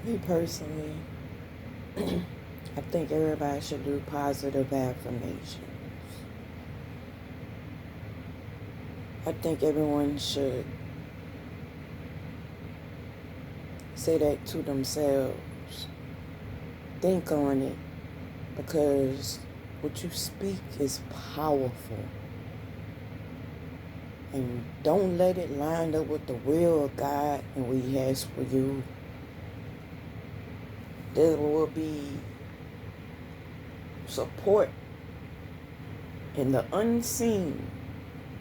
Me personally, I think everybody should do positive affirmations. I think everyone should say that to themselves. Think on it, because what you speak is powerful. And don't let it line up with the will of God and what He has for you. There will be support in the unseen,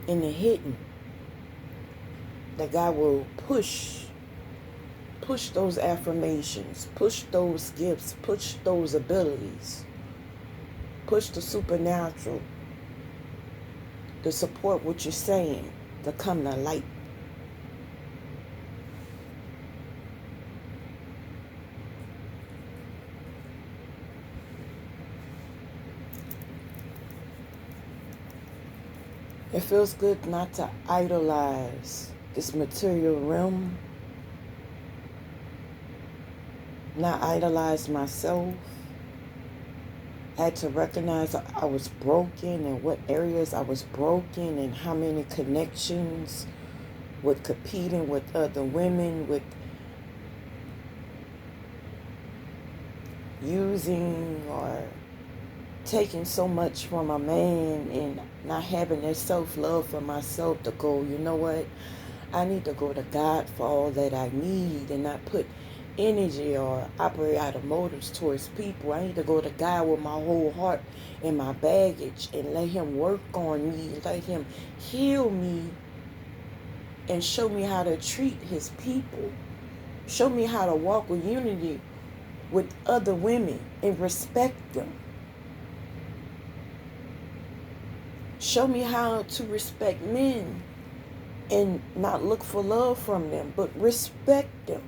in the hidden, that God will push those affirmations, push those gifts, push those abilities, push the supernatural to support what you're saying, to come to light. It feels good not to idolize this material realm, not idolize myself. I had to recognize I was broken, and what areas I was broken, and how many connections with competing with other women, with using or taking so much from a man, and not having that self-love for myself to go, you know what? I need to go to God for all that I need, and not put energy or operate out of motives towards people. I need to go to God with my whole heart and my baggage, and let Him work on me, let Him heal me, and show me how to treat His people. Show me how to walk with unity with other women and respect them. Show me how to respect men and not look for love from them, but respect them.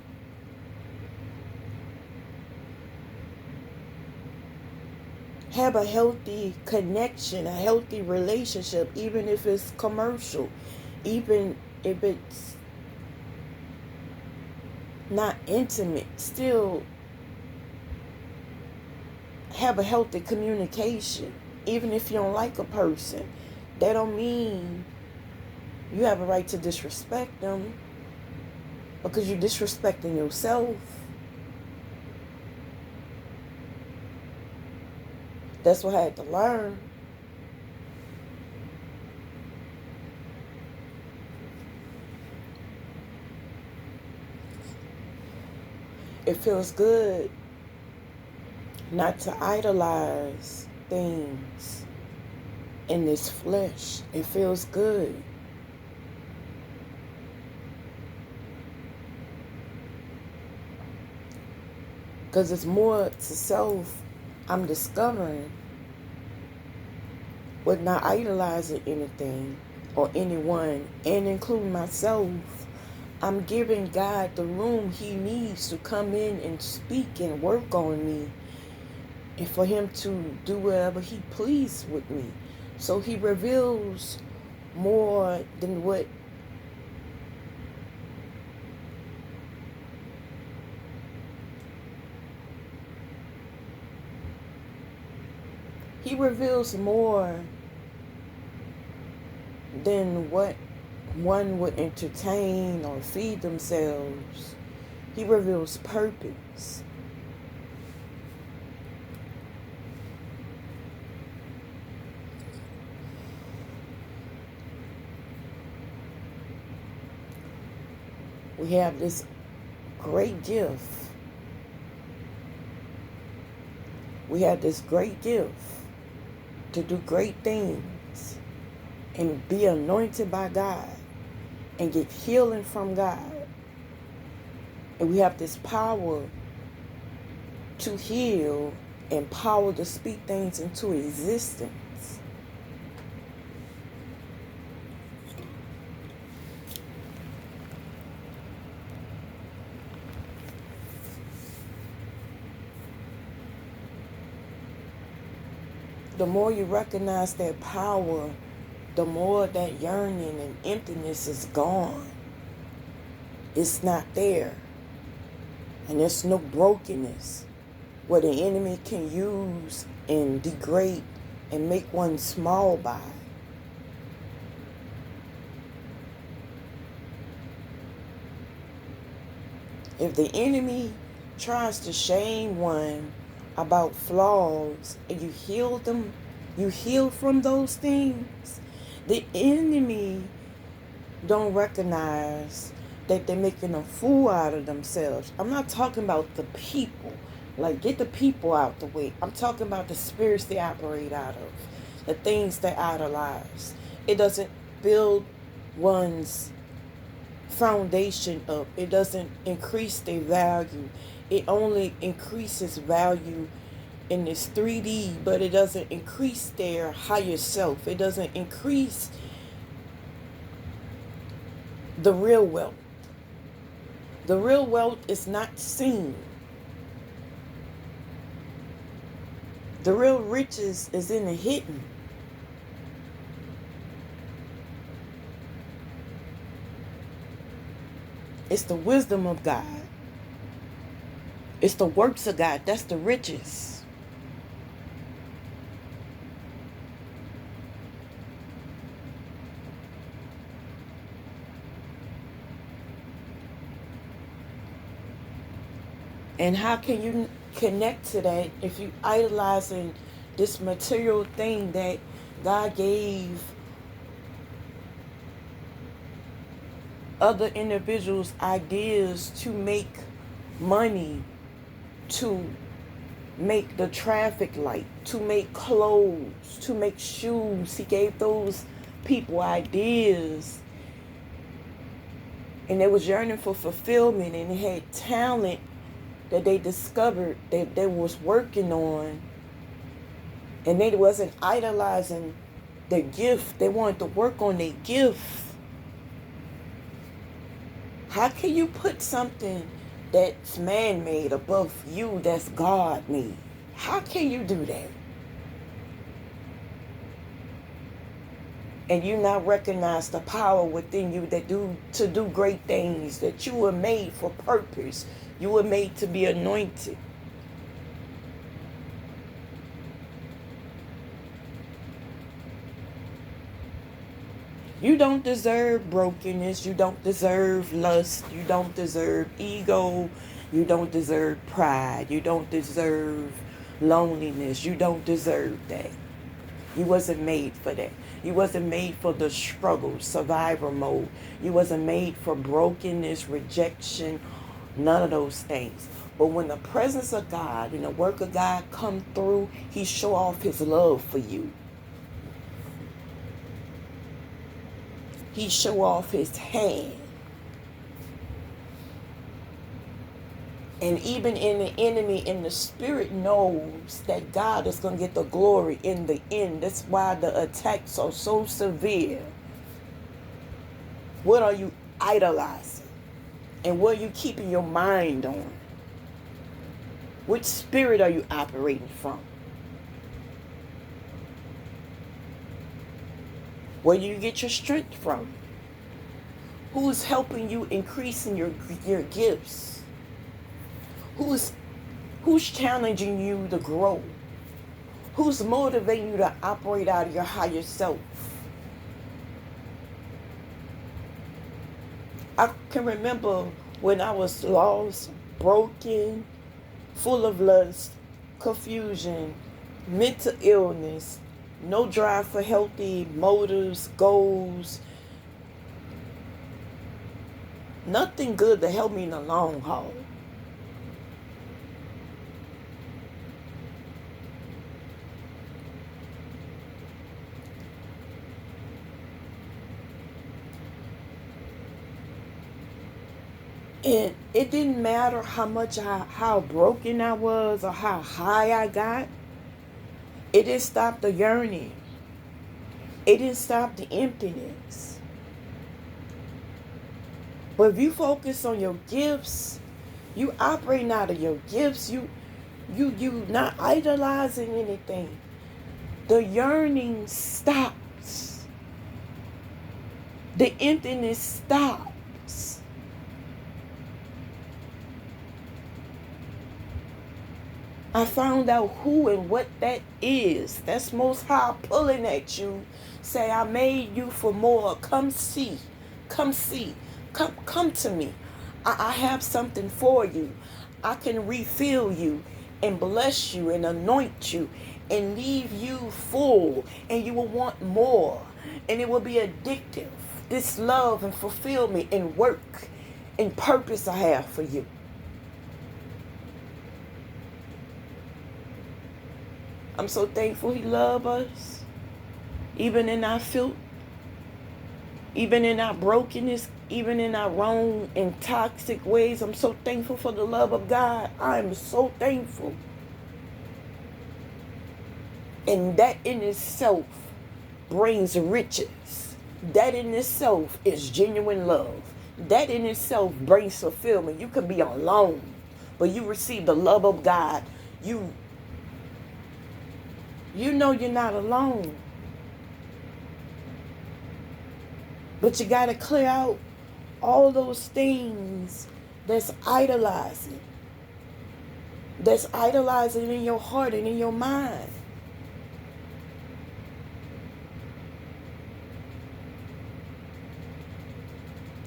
Have a healthy connection, a healthy relationship, even if it's commercial, even if it's not intimate. Still have a healthy communication, even if you don't like a person. That don't mean you have a right to disrespect them, because you're disrespecting yourself. That's what I had to learn. It feels good not to idolize things in this flesh. It feels good. Because it's more to self. I'm discovering, with not idolizing anything or anyone, and including myself, I'm giving God the room He needs to come in and speak and work on me, and for Him to do whatever He pleases with me. So He reveals more than what He reveals more than what one would entertain or feed themselves. He reveals purpose. We have this great gift. We have this great gift to do great things and be anointed by God and get healing from God. And we have this power to heal and power to speak things into existence. The more you recognize that power, the more that yearning and emptiness is gone. It's not there. And there's no brokenness where the enemy can use and degrade and make one small by. If the enemy tries to shame one about flaws and you heal them, you heal from those things, the enemy don't recognize that they're making a fool out of themselves. I'm not talking about the people. Like, get the people out the way. I'm talking about the spirits they operate out of, the things they idolize. It doesn't build one's foundation up. It doesn't increase their value. It only increases value in this 3D, but it doesn't increase their higher self. It doesn't increase the real wealth. The real wealth is not seen. The real riches is in the hidden. It's the wisdom of God. It's the works of God. That's the riches. And how can you connect to that if you idolizing this material thing that God gave other individuals ideas to make money, to make the traffic light, to make clothes, to make shoes. He gave those people ideas, and they was yearning for fulfillment, and they had talent that they discovered that they was working on, and they wasn't idolizing their gift. They wanted to work on their gift. How can you put something that's man-made above you that's God-made? How can you do that? And you not recognize the power within you that to do great things, that you were made for purpose. You were made to be anointed. You don't deserve brokenness. You don't deserve lust. You don't deserve ego. You don't deserve pride. You don't deserve loneliness. You don't deserve that. You wasn't made for that. You wasn't made for the struggle, survivor mode. You wasn't made for brokenness, rejection, none of those things. But when the presence of God and the work of God come through, he show off his love for you. He show off his hand. And even in the enemy, in the spirit knows that God is going to get the glory in the end. That's why the attacks are so severe. What are you idolizing? And what are you keeping your mind on? Which spirit are you operating from? Where do you get your strength from? Who's helping you increasing your gifts? Who's challenging you to grow? Who's motivating you to operate out of your higher self? I can remember when I was lost, broken, full of lust, confusion, mental illness, no drive for healthy motives, goals, nothing good to help me in the long haul. And it didn't matter how broken I was or how high I got. It didn't stop the yearning. It didn't stop the emptiness. But if you focus on your gifts, you operating out of your gifts, you not idolizing anything. The yearning stops. The emptiness stops. I found out who and what that is. That's Most High pulling at you. Say, I made you for more. Come see. Come see. Come to me. I have something for you. I can refill you and bless you and anoint you and leave you full. And you will want more. And it will be addictive. This love and fulfillment and work and purpose I have for you. I'm so thankful he loves us. Even in our filth, even in our brokenness, even in our wrong and toxic ways. I'm so thankful for the love of God. I am so thankful. And that in itself brings riches. That in itself is genuine love. That in itself brings fulfillment. You can be alone, but you receive the love of God. You know you're not alone. But you got to clear out all those things that's idolizing. That's idolizing in your heart and in your mind.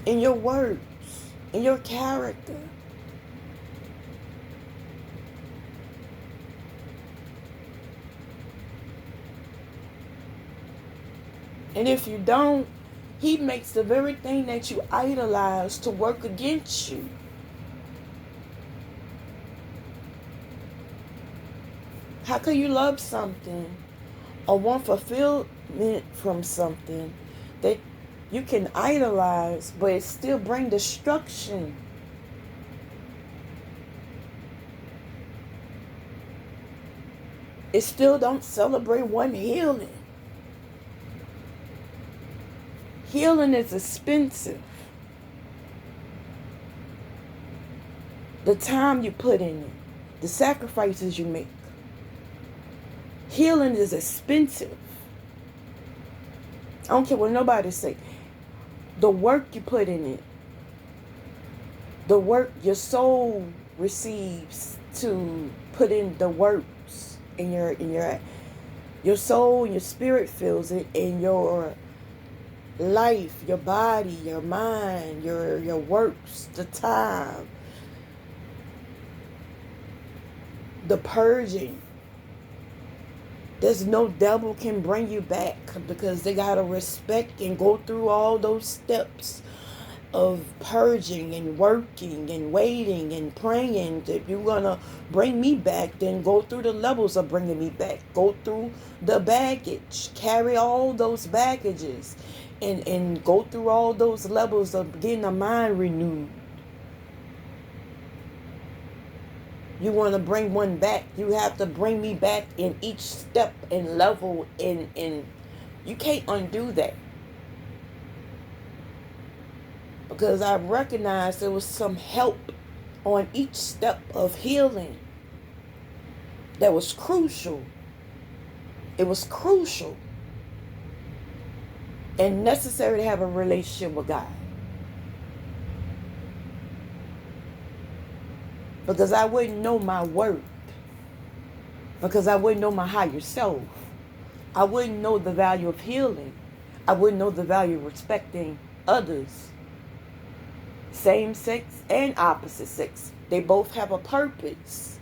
In your words, in your character. And if you don't, he makes the very thing that you idolize to work against you. How can you love something or want fulfillment from something that you can idolize, but it still bring destruction? It still don't celebrate one healing. Healing is expensive. The time you put in it, the sacrifices you make. Healing is expensive. I don't care what nobody say. The work you put in it, the work your soul receives to put in the works in your soul, your spirit feels it, and your life, your body, your mind, your works, the time, the purging. There's no devil can bring you back, because they gotta respect and go through all those steps of purging and working and waiting and praying. If you're gonna bring me back, then go through the levels of bringing me back. Go through the baggage, carry all those baggages, and go through all those levels of getting a mind renewed. You want to bring one back, you have to bring me back in each step and level, and you can't undo that. Because I recognized there was some help on each step of healing that was crucial. It was crucial and necessary to have a relationship with God. Because I wouldn't know my worth. Because I wouldn't know my higher self. I wouldn't know the value of healing. I wouldn't know the value of respecting others. Same sex and opposite sex. They both have a purpose.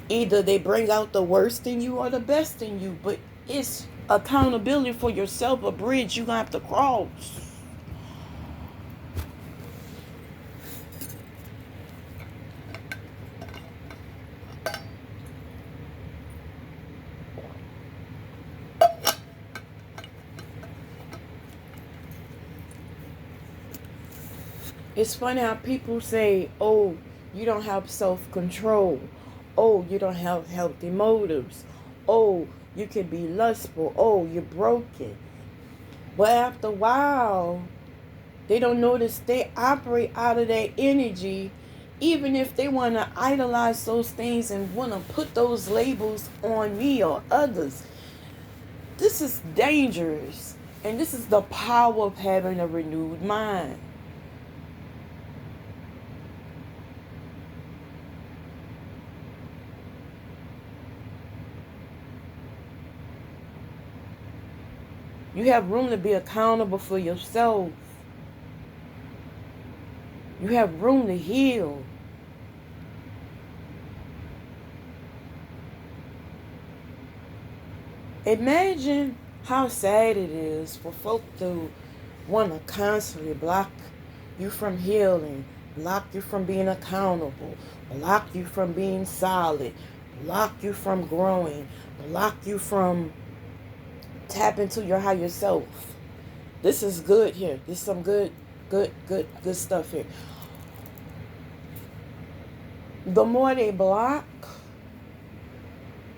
Either they bring out the worst in you or the best in you. But it's accountability for yourself, a bridge you're going to have to cross. It's funny how people say, oh, you don't have self-control. Oh, you don't have healthy motives. Oh, you can be lustful. Oh, you're broken. But after a while, they don't notice they operate out of that energy, even if they want to idolize those things and want to put those labels on me or others. This is dangerous. And this is the power of having a renewed mind. You have room to be accountable for yourself. You have room to heal. Imagine how sad it is for folk to want to constantly block you from healing, block you from being accountable, block you from being solid, block you from growing, block you from tapping into your higher self. This is good here. This is some good stuff here. The more they block,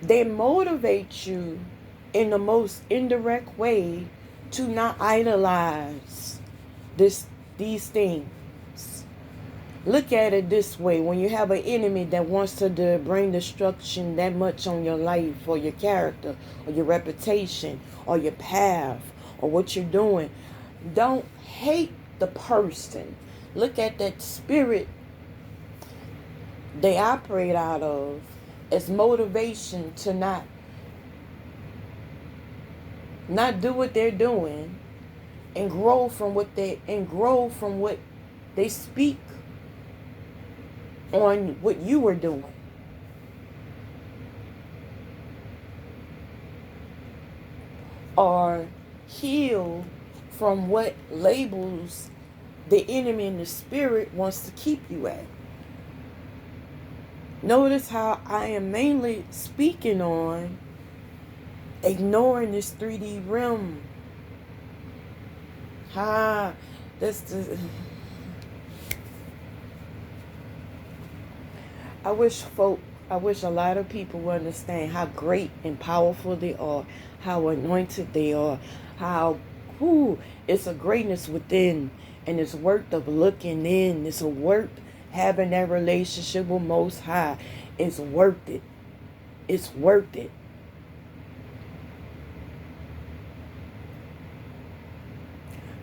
they motivate you in the most indirect way to not idolize these things. Look at it this way. When you have an enemy that wants to bring destruction that much on your life or your character or your reputation or your path or what you're doing, don't hate the person. Look at that spirit they operate out of as motivation to not do what they're doing and grow from what they speak on what you were doing. Or heal from what labels the enemy in the spirit wants to keep you at. Notice how I am mainly speaking on ignoring this 3D realm. I wish a lot of people would understand how great and powerful they are, how anointed they are, how it's a greatness within, and it's worth of looking in. It's worth having that relationship with Most High. It's worth it. It's worth it.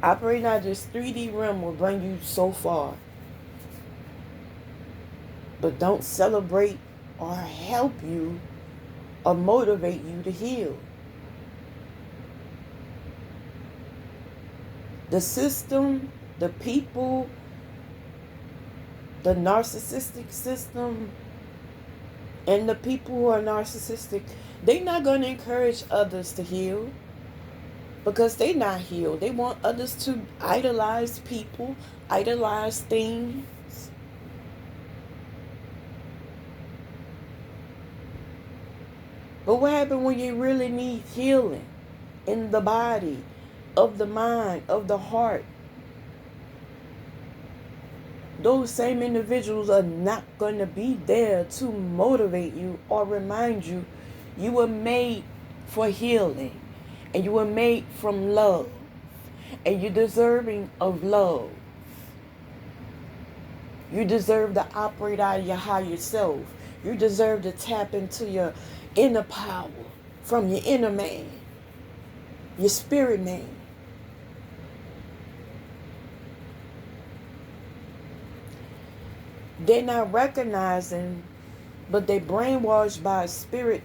Operating out this 3D realm will bring you so far. But don't celebrate or help you or motivate you to heal. The system, the people, the narcissistic system, and the people who are narcissistic, they're not going to encourage others to heal because they're not healed. They want others to idolize people, idolize things. But what happens when you really need healing in the body, of the mind, of the heart? Those same individuals are not going to be there to motivate you or remind you you were made for healing and you were made from love and you're deserving of love. You deserve to operate out of your higher self. You deserve to tap into your inner power from your inner man, your spirit man. They're not recognizing, but they're brainwashed by a spirit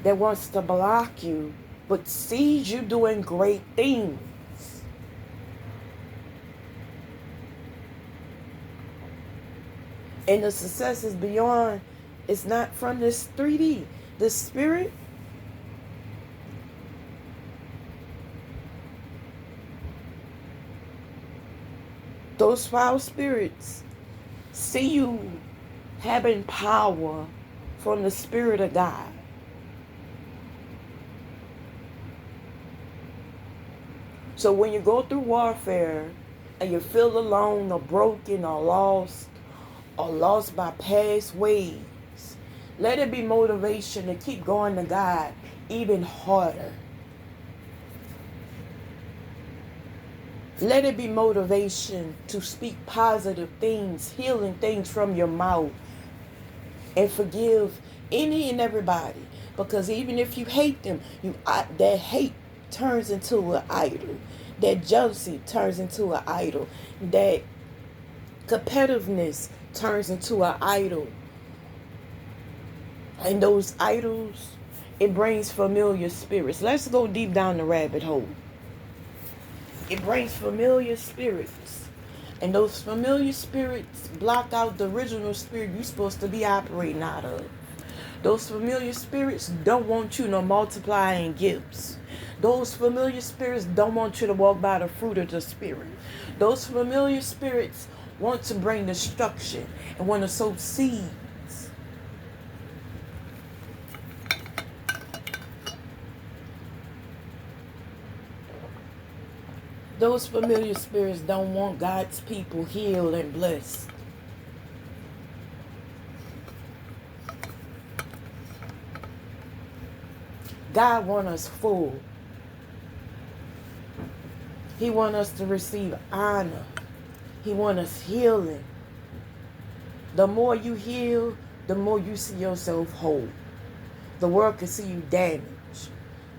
that wants to block you, but sees you doing great things. And the success is beyond, it's not from this 3D. The spirit, those foul spirits see you having power from the Spirit of God. So when you go through warfare and you feel alone or broken or lost by past ways, let it be motivation to keep going to God even harder. Let it be motivation to speak positive things, healing things from your mouth, and forgive any and everybody. Because even if you hate them, that hate turns into an idol. That jealousy turns into an idol. That competitiveness turns into an idol. And those idols It brings familiar spirits. Let's go deep down the rabbit hole. It brings familiar spirits. And those familiar spirits block out the original spirit you're supposed to be operating out of. Those familiar spirits don't want you to multiply in gifts. Those familiar spirits don't want you to walk by the fruit of the Spirit. Those familiar spirits want to bring destruction and want to sow seeds. Those familiar spirits don't want God's people healed and blessed. God wants us full. He wants us to receive honor. He wants us healing. The more you heal, the more you see yourself whole. The world can see you damaged.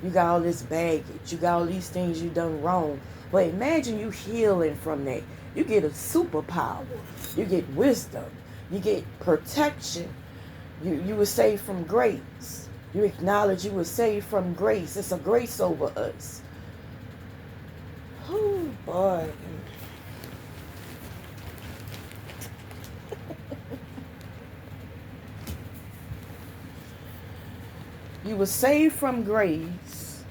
You got all this baggage. You got all these things you done wrong. But imagine you healing from that. You get a superpower. You get wisdom. You get protection. You were saved from grace. You acknowledge you were saved from grace. It's a grace over us. Oh, boy. You were saved from grace.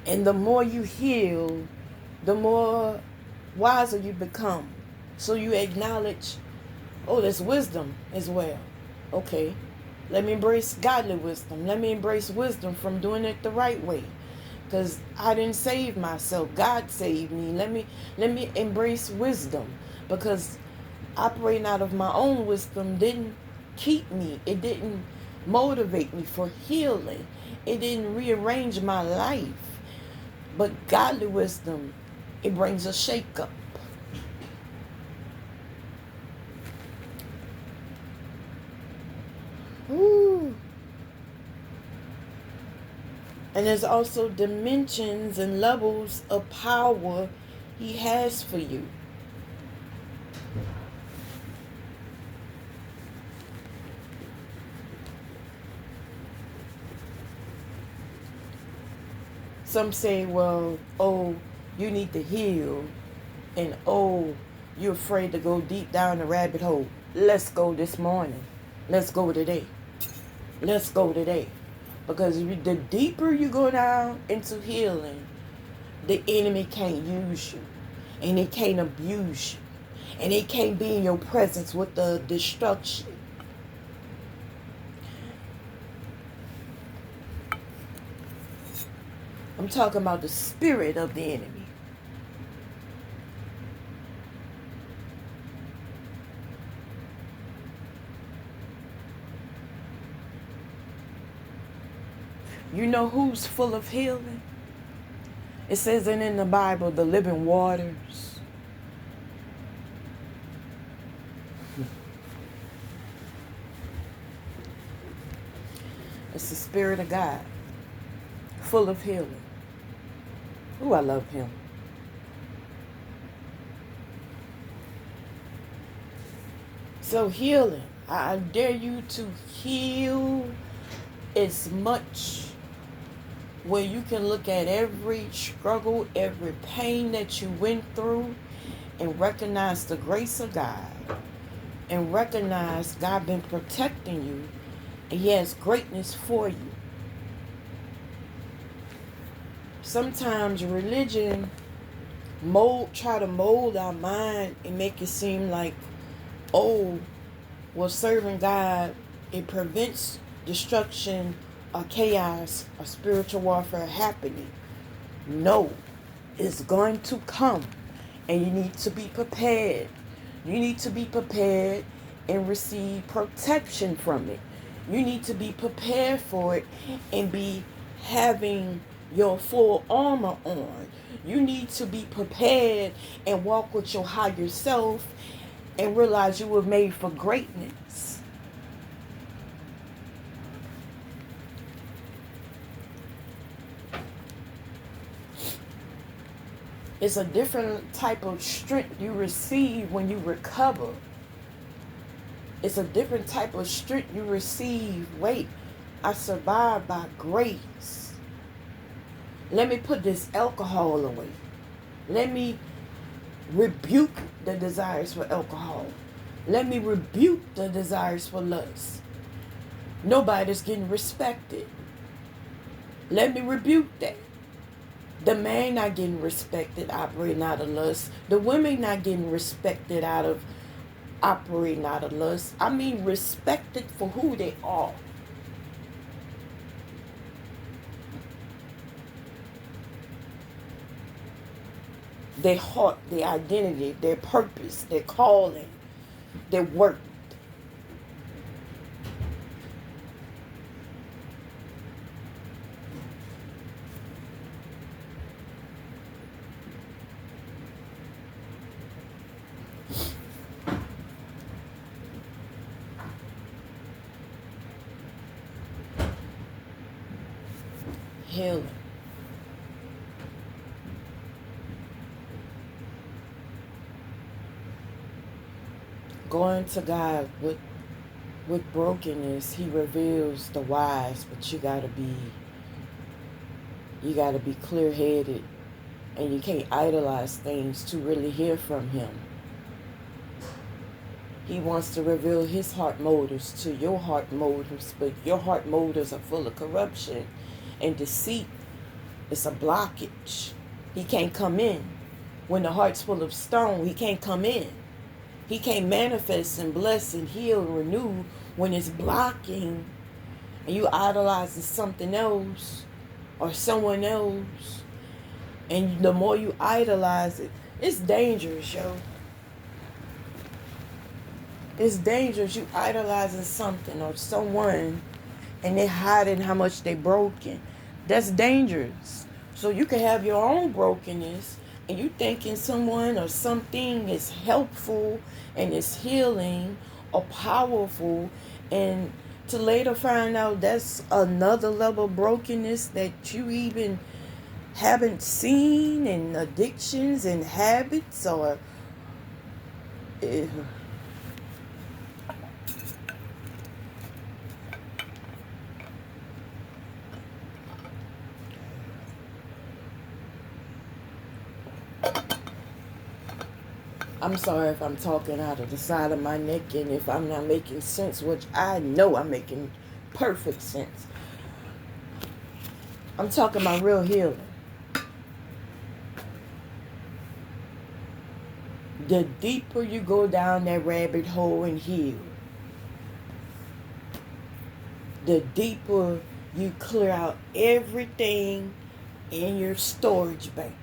And the more you heal, the more wiser you become. So you acknowledge, oh, there's wisdom as well. Okay, let me embrace godly wisdom. Let me embrace wisdom from doing it the right way. Because I didn't save myself. God saved me. Let me embrace wisdom. Because operating out of my own wisdom didn't keep me. It didn't motivate me for healing. It didn't rearrange my life. But godly wisdom, it brings a shake-up. Ooh. And there's also dimensions and levels of power he has for you. Some say, well, oh, you need to heal. And oh, you're afraid to go deep down the rabbit hole. Let's go this morning. Let's go today. Let's go today. Because the deeper you go down into healing, the enemy can't use you. And it can't abuse you. And it can't be in your presence with the destruction. I'm talking about the spirit of the enemy. You know who's full of healing? It says in the Bible, the living waters. It's the Spirit of God, full of healing. Ooh, I love him. So healing, I dare you to heal as much where you can look at every struggle, every pain that you went through and recognize the grace of God and recognize God been protecting you and he has greatness for you. Sometimes religion try to mold our mind and make it seem like, oh, well, serving God, it prevents destruction or chaos or spiritual warfare happening. No, it's going to come and you need to be prepared. You need to be prepared and receive protection from it. You need to be prepared for it and be having your full armor on. You need to be prepared and walk with your higher self and realize you were made for greatness. It's a different type of strength you receive when you recover. It's a different type of strength you receive. Wait, I survived by grace. Let me put this alcohol away. Let me rebuke the desires for alcohol. Let me rebuke the desires for lust. Nobody's getting respected. Let me rebuke that. The man not getting respected operating out of lust. The women not getting respected out of operating out of lust. I mean respected for who they are. Their heart, their identity, their purpose, their calling, their work. Healing. Going to God with brokenness, He reveals the whys, but you gotta be clear headed, and you can't idolize things to really hear from Him. He wants to reveal His heart motives to your heart motives, but your heart motives are full of corruption and deceit. It's a blockage. He can't come in. When the heart's full of stone, He can't come in. He can't manifest and bless and heal and renew when it's blocking and you idolizing something else or someone else. And the more you idolize it, it's dangerous, yo. It's dangerous. You idolizing something or someone and they hiding how much they broken. That's dangerous. So you can have your own brokenness and you thinking someone or something is helpful and is healing or powerful, and to later find out that's another level of brokenness that you even haven't seen, and addictions and habits or I'm sorry if I'm talking out of the side of my neck and if I'm not making sense, which I know I'm making perfect sense. I'm talking about real healing. The deeper you go down that rabbit hole and heal, the deeper you clear out everything in your storage bank.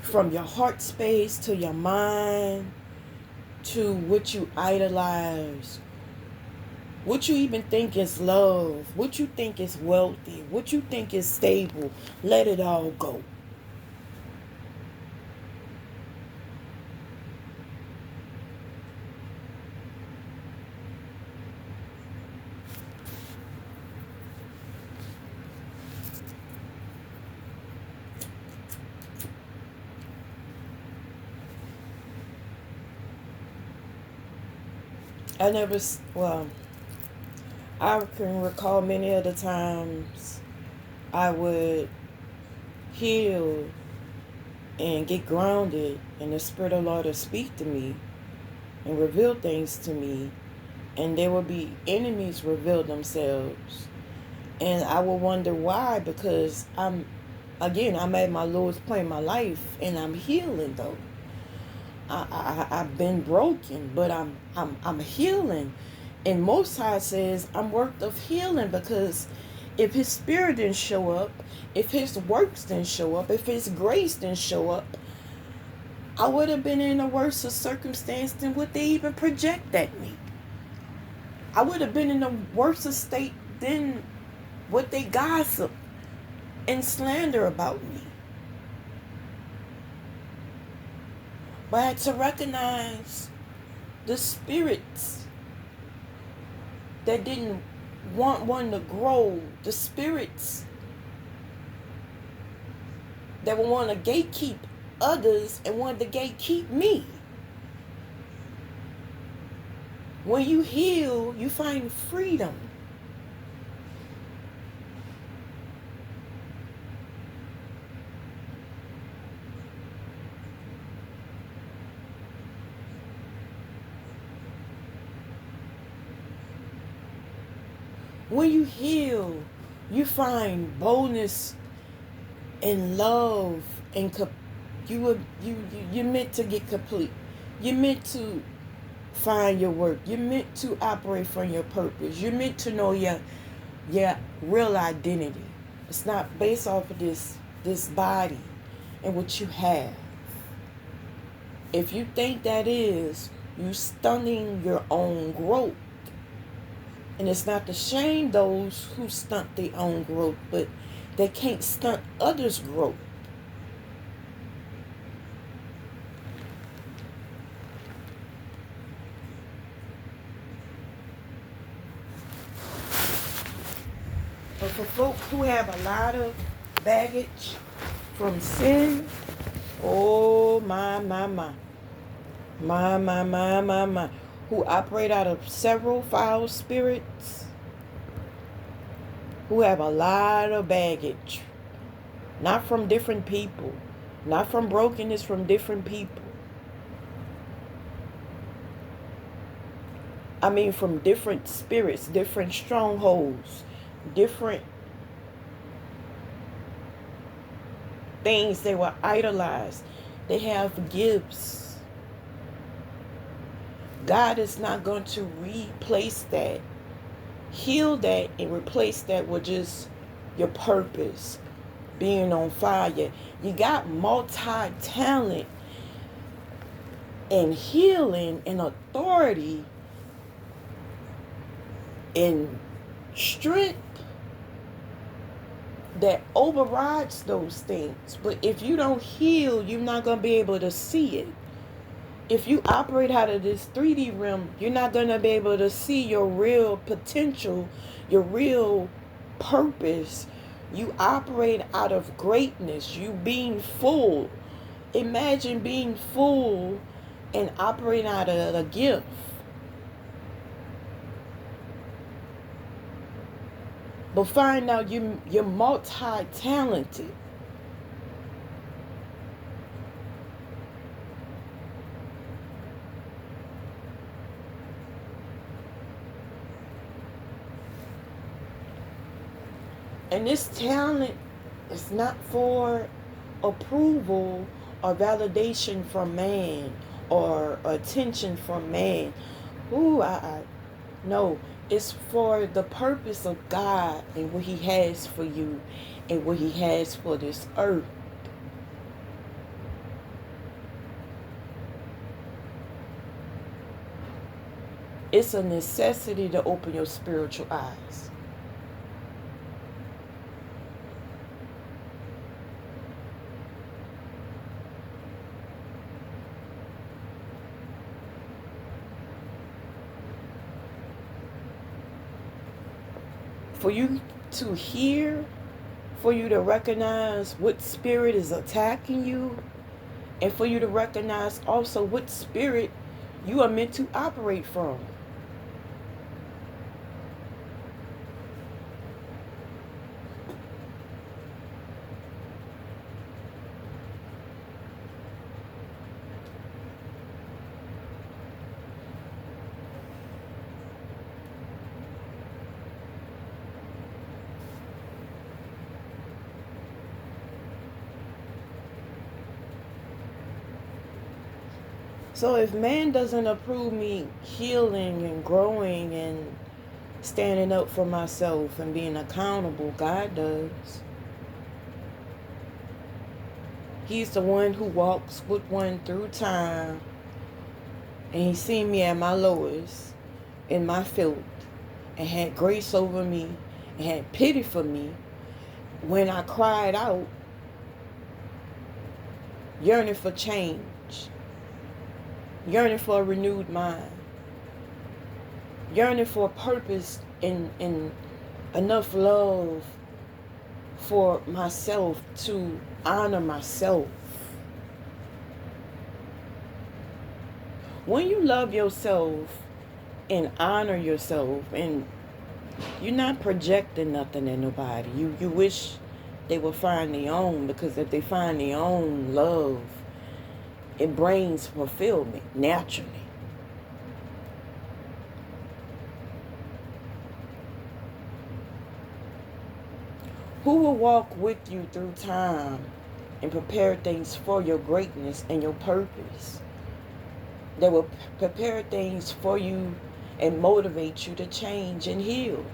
From your heart space to your mind to what you idolize, what you even think is love, what you think is wealthy, what you think is stable, let it all go. I can recall many other times I would heal and get grounded and the Spirit of the Lord would speak to me and reveal things to me, and there would be enemies reveal themselves, and I would wonder why, because I'm at my lowest point in my life and I'm healing though. I've been broken, but I'm healing. And Most High says I'm worth of healing, because if His Spirit didn't show up, if His works didn't show up, if His grace didn't show up, I would have been in a worse circumstance than what they even project at me. I would have been in a worse state than what they gossip and slander about me. But I had to recognize the spirits that didn't want one to grow, the spirits that would want to gatekeep others and wanted to gatekeep me. When you heal, you find freedom. When you heal, you find boldness and love, and you're meant to get complete. You're meant to find your work. You're meant to operate from your purpose. You're meant to know your real identity. It's not based off of this body and what you have. If you think that is, you stunning your own growth. And it's not to shame those who stunt their own growth, but they can't stunt others' growth. But for folk who have a lot of baggage from sin, oh my, who operate out of several foul spirits, who have a lot of baggage, not from different people, not from brokenness, from different people. I mean, from different spirits, different strongholds, different things they were idolized. They have gifts. God is not going to replace that, heal that, and replace that with just your purpose, being on fire. You got multi-talent and healing and authority and strength that overrides those things. But if you don't heal, you're not going to be able to see it. If you operate out of this 3D realm, you're not going to be able to see your real potential, your real purpose. You operate out of greatness, you being full. Imagine being full and operating out of a gift. But find out you're multi-talented. And this talent is not for approval or validation from man or attention from man. No, it's for the purpose of God and what He has for you and what He has for this earth. It's a necessity to open your spiritual eyes. For you to hear, for you to recognize what spirit is attacking you, and for you to recognize also what spirit you are meant to operate from. So if man doesn't approve me healing and growing and standing up for myself and being accountable, God does. He's the one who walks with one through time. And He seen me at my lowest, in my filth, and had grace over me and had pity for me when I cried out, yearning for change, yearning for a renewed mind, yearning for a purpose and enough love for myself to honor myself. When you love yourself and honor yourself, and you're not projecting nothing at nobody, you wish they would find their own, because if they find their own love, it brings fulfillment naturally. Who will walk with you through time and prepare things for your greatness and your purpose? That will prepare things for you and motivate you to change and heal.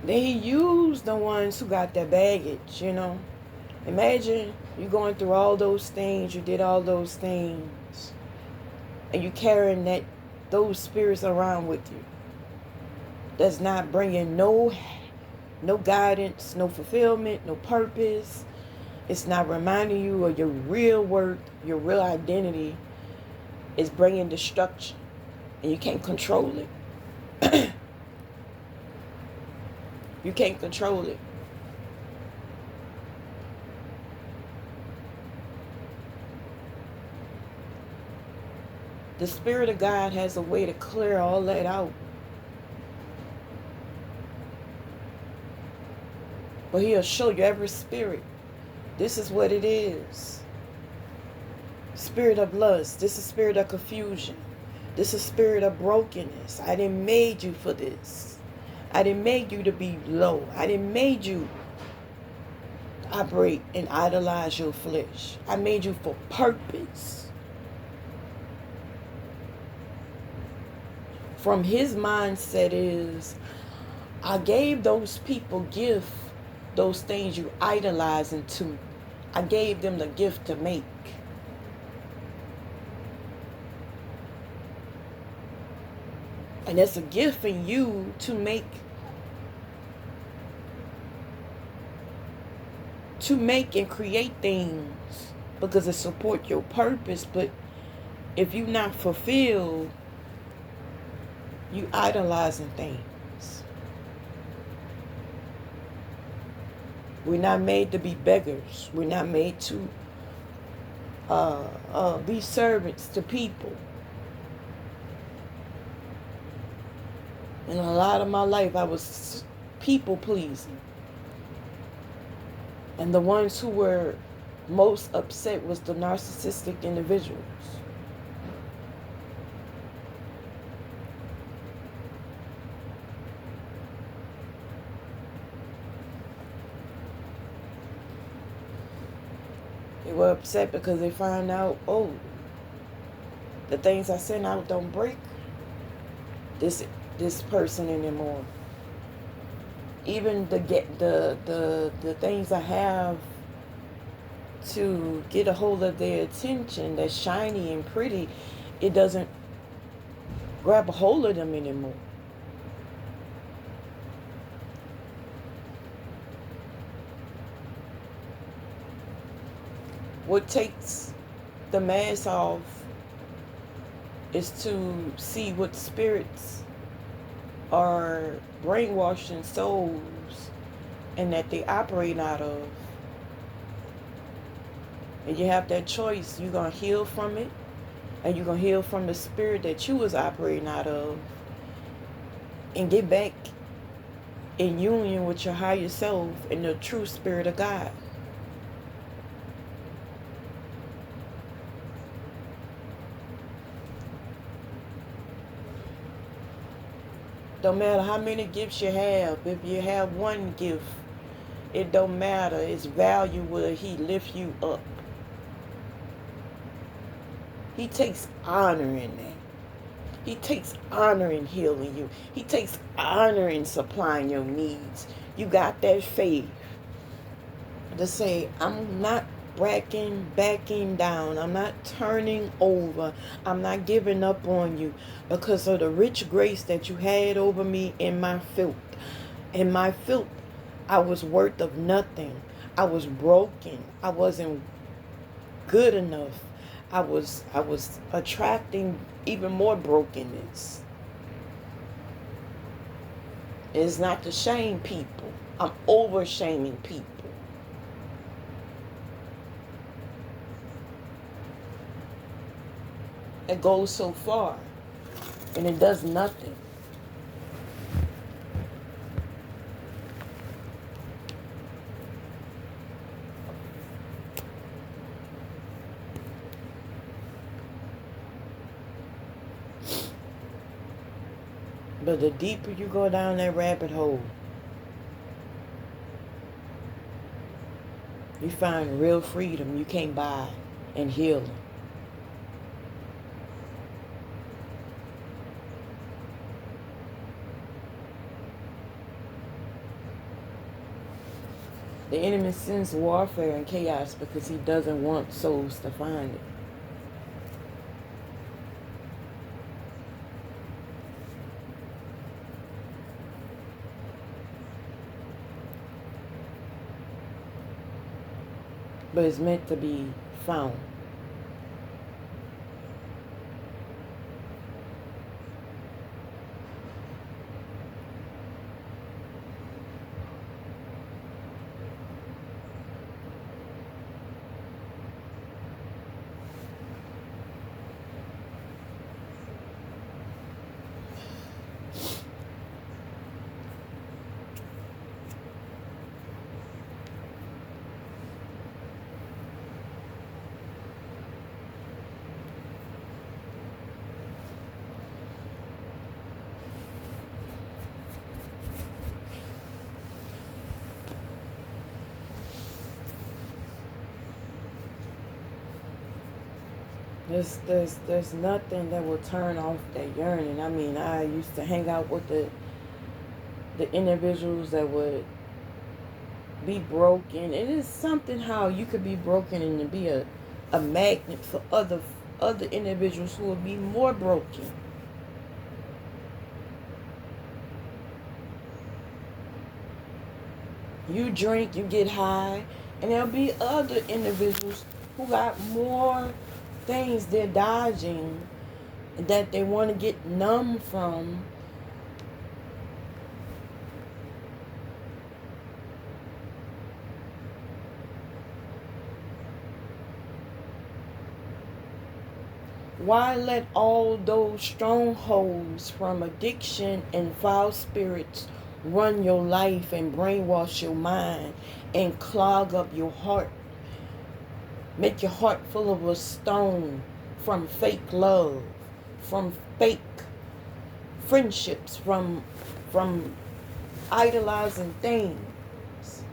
They use the ones who got that baggage, you know. Imagine you going through all those things, you did all those things, and you carrying those spirits around with you. That's not bringing no guidance, no fulfillment, no purpose. It's not reminding you of your real worth, your real identity. It's bringing destruction, and you can't control it. You can't control it. The Spirit of God has a way to clear all that out. But He'll show you every spirit. This is what it is. Spirit of lust. This is spirit of confusion. This is spirit of brokenness. I didn't made you for this. I didn't make you to be low. I didn't made you operate and idolize your flesh. I made you for purpose. From His mindset is, I gave those people gift, those things you idolize into. I gave them the gift to make. And it's a gift in you to make and create things because it support your purpose. But if you're not fulfilled, you idolizing things. We're not made to be beggars. We're not made to be servants to people. In a lot of my life, I was people pleasing. And the ones who were most upset was the narcissistic individuals. They were upset because they found out, oh, the things I send out don't break this person anymore. Even the things I have to get a hold of their attention that's shiny and pretty, it doesn't grab a hold of them anymore. What takes the mask off is to see what spirits are brainwashing souls and that they operate out of. And you have that choice. You're going to heal from it, and you're going to heal from the spirit that you was operating out of and get back in union with your higher self and the true Spirit of God. Don't matter how many gifts you have. If you have one gift, it don't matter. Its value will He lift you up. He takes honor in that. He takes honor in healing you. He takes honor in supplying your needs. You got that faith to say, I'm not backing down. I'm not turning over. I'm not giving up on you because of the rich grace that you had over me in my filth. In my filth, I was worth of nothing. I was broken. I wasn't good enough. I was attracting even more brokenness. It's not to shame people. I'm over shaming people. It goes so far and it does nothing. But the deeper you go down that rabbit hole, you find real freedom you can't buy and healing. The enemy sends warfare and chaos because he doesn't want souls to find it. But it's meant to be found. There's nothing that will turn off that yearning. I mean, I used to hang out with the individuals that would be broken. It is something how you could be broken and to be a magnet for other individuals who will be more broken. You drink, you get high, and there'll be other individuals who got more things they're dodging that they want to get numb from. Why let all those strongholds from addiction and foul spirits run your life and brainwash your mind and clog up your heart? Make your heart full of a stone from fake love, from fake friendships, from idolizing things.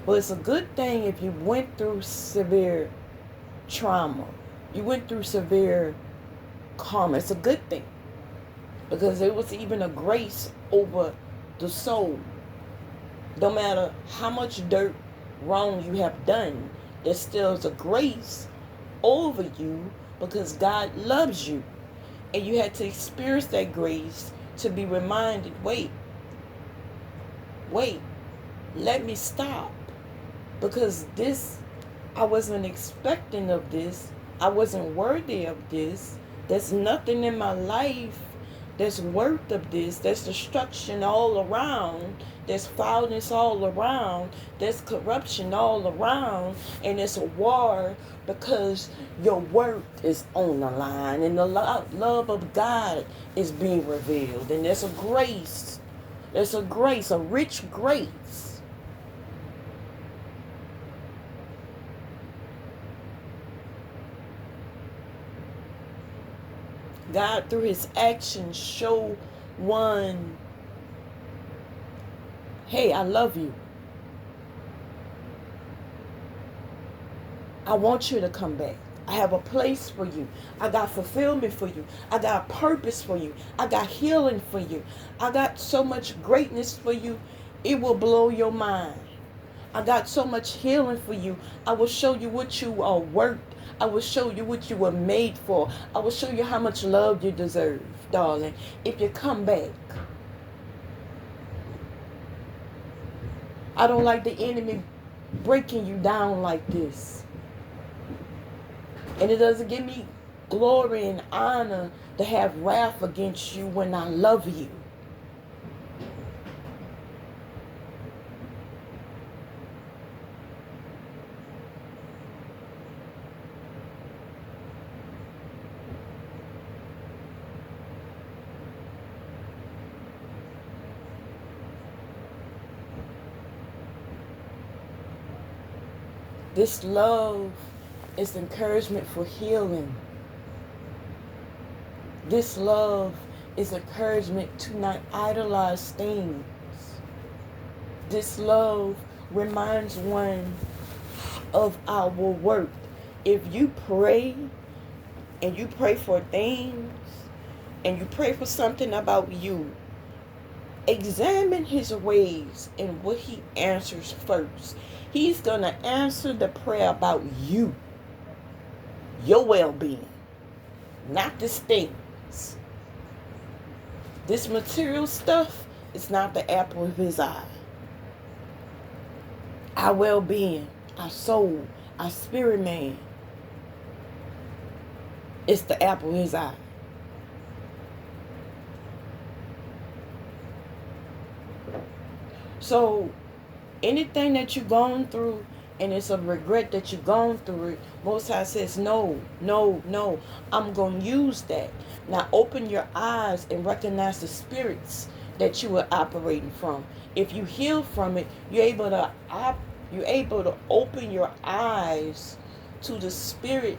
Well, it's a good thing if you went through severe trauma. You went through severe karma. It's a good thing. Because there was even a grace over the soul. No matter how much dirt wrong you have done, there still is a grace over you because God loves you. And you had to experience that grace to be reminded, wait, let me stop. Because this, I wasn't expecting of this. I wasn't worthy of this. There's nothing in my life that's worth of this. There's destruction all around. There's foulness all around. There's corruption all around. And it's a war because your worth is on the line. And the love of God is being revealed. And there's a grace. There's a grace, a rich grace. God, through his actions, show one, hey, I love you. I want you to come back. I have a place for you. I got fulfillment for you. I got purpose for you. I got healing for you. I got so much greatness for you, it will blow your mind. I got so much healing for you. I will show you what you are worth. I will show you what you were made for. I will show you how much love you deserve, darling, if you come back. I don't like the enemy breaking you down like this. And it doesn't give me glory and honor to have wrath against you when I love you. This love is encouragement for healing. This love is encouragement to not idolize things. This love reminds one of our worth. If you pray and you pray for things and you pray for something about you, examine his ways and what he answers first. He's going to answer the prayer about you, your well-being, not this things. This material stuff is not the apple of his eye. Our well-being, our soul, our spirit man, it's the apple of his eye. So anything that you've gone through and it's a regret that you've gone through it, Most High says, no, no, no, I'm going to use that. Now open your eyes and recognize the spirits that you are operating from. If you heal from it, you're able to open your eyes to the spirit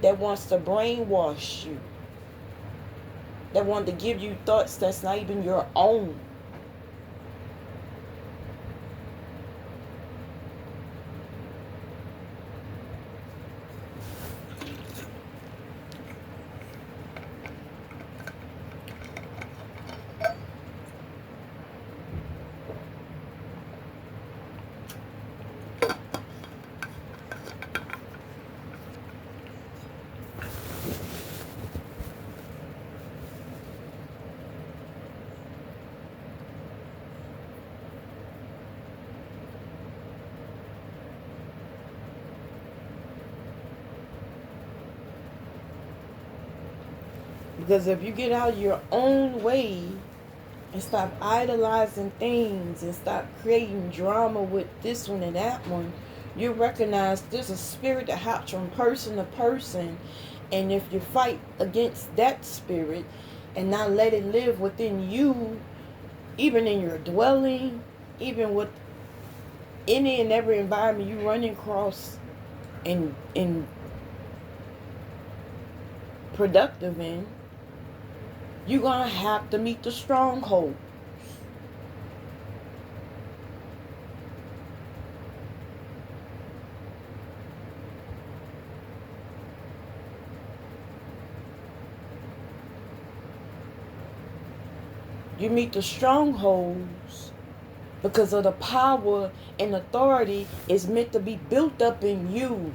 that wants to brainwash you, that wants to give you thoughts that's not even your own. Because if you get out of your own way and stop idolizing things and stop creating drama with this one and that one, you recognize there's a spirit that hops from person to person. And if you fight against that spirit and not let it live within you, even in your dwelling, even with any and every environment you run across and productive in, you're going to have to meet the stronghold. You meet the strongholds because of the power and authority is meant to be built up in you.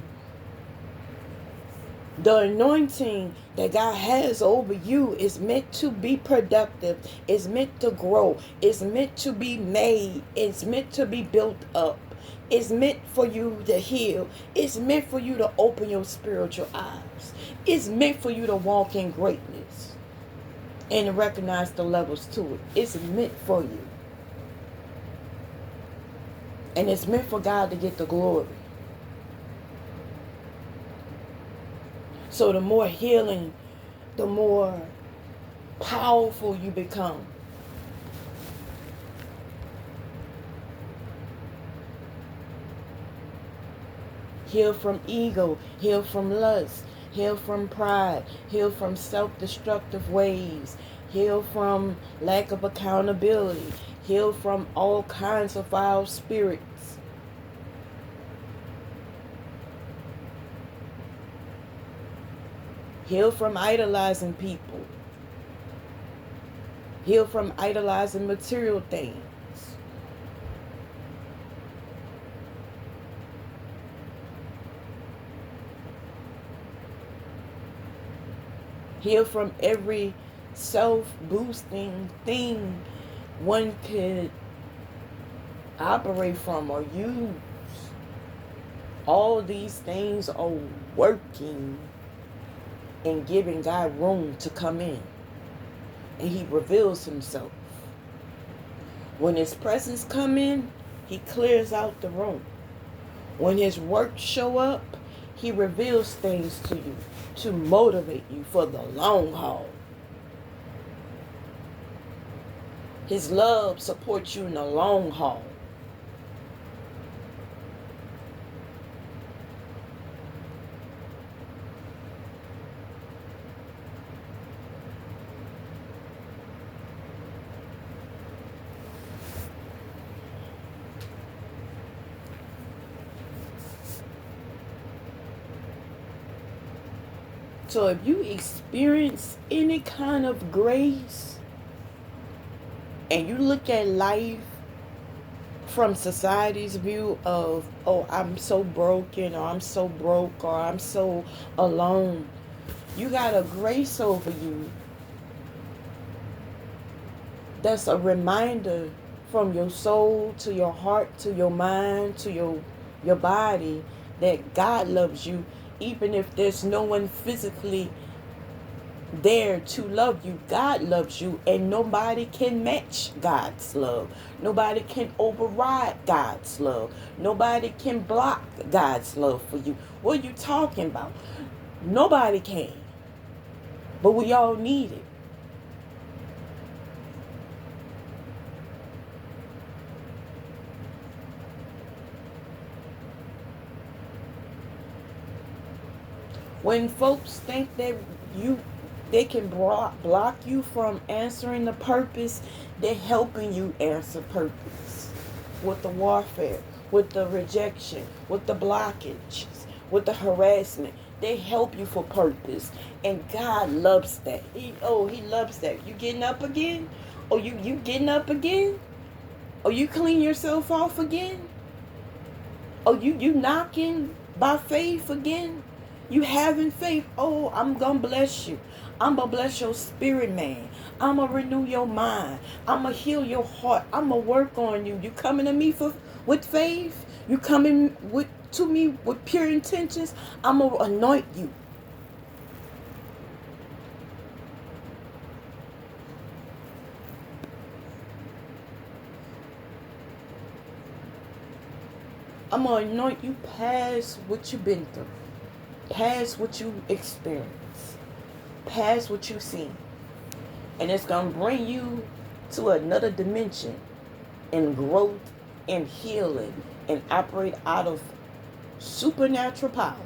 The anointing that God has over you is meant to be productive. It's meant to grow. It's meant to be made. It's meant to be built up. It's meant for you to heal. It's meant for you to open your spiritual eyes. It's meant for you to walk in greatness and to recognize the levels to it. It's meant for you. And it's meant for God to get the glory. So the more healing, the more powerful you become. Heal from ego, heal from lust, heal from pride, heal from self-destructive ways, heal from lack of accountability, heal from all kinds of foul spirits. Heal from idolizing people. Heal from idolizing material things. Heal from every self-boosting thing one could operate from or use. All these things are working and giving God room to come in. And he reveals himself. When his presence come in, he clears out the room. When his work show up, he reveals things to you to motivate you for the long haul. His love supports you in the long haul. So if you experience any kind of grace and you look at life from society's view of, oh, I'm so broken, or I'm so broke, or I'm so alone, you got a grace over you that's a reminder from your soul to your heart to your mind to your body that God loves you, even if there's no one physically there to love you. God loves you, and nobody can match God's love. Nobody can override God's love. Nobody can block God's love for you. What are you talking about? Nobody can. But we all need it. When folks think that they can block you from answering the purpose, they're helping you answer purpose. With the warfare, with the rejection, with the blockages, with the harassment, they help you for purpose. And God loves that. He loves that. You getting up again? Oh, you getting up again? Oh, you clean yourself off again? Oh, you knocking by faith again? You having faith? Oh, I'm gonna bless you. I'm gonna bless your spirit, man. I'm gonna renew your mind. I'm gonna heal your heart. I'm gonna work on you. You coming to me with faith? You coming to me with pure intentions? I'm gonna anoint you. I'm gonna anoint you past what you've been through, past what you experienced, past what you've seen. And it's going to bring you to another dimension in growth and healing and operate out of supernatural power.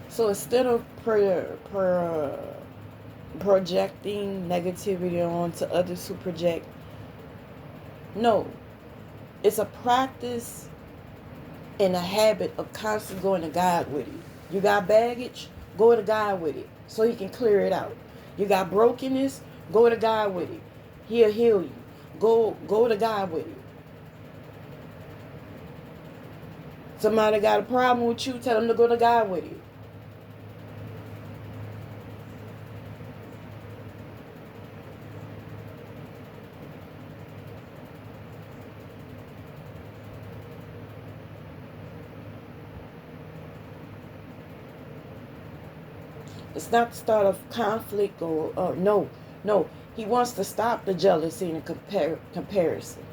So instead of projecting negativity onto others who project, no, it's a practice and a habit of constantly going to God with it. You got baggage, go to God with it so He can clear it out. You got brokenness, go to God with it. He'll heal you. Go to God with it. Somebody got a problem with you, tell them to go to God with it. It's not the start of conflict or no. He wants to stop the jealousy and comparison.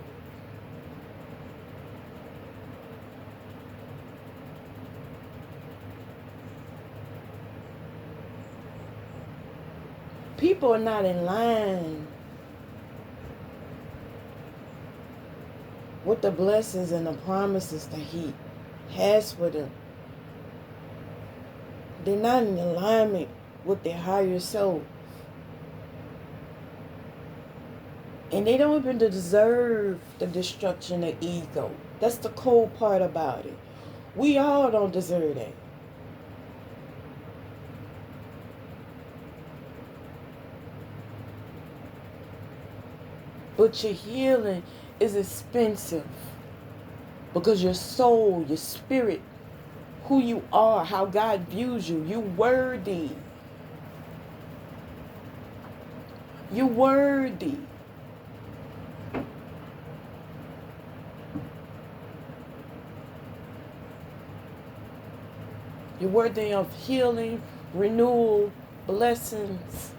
People are not in line with the blessings and the promises that He has for them. They're not in alignment with their higher self. And they don't even deserve the destruction of ego. That's the cold part about it. We all don't deserve that. But your healing is expensive. Because your soul, your spirit, who you are, how God views you, you're worthy. You're worthy. You're worthy of healing, renewal, blessings,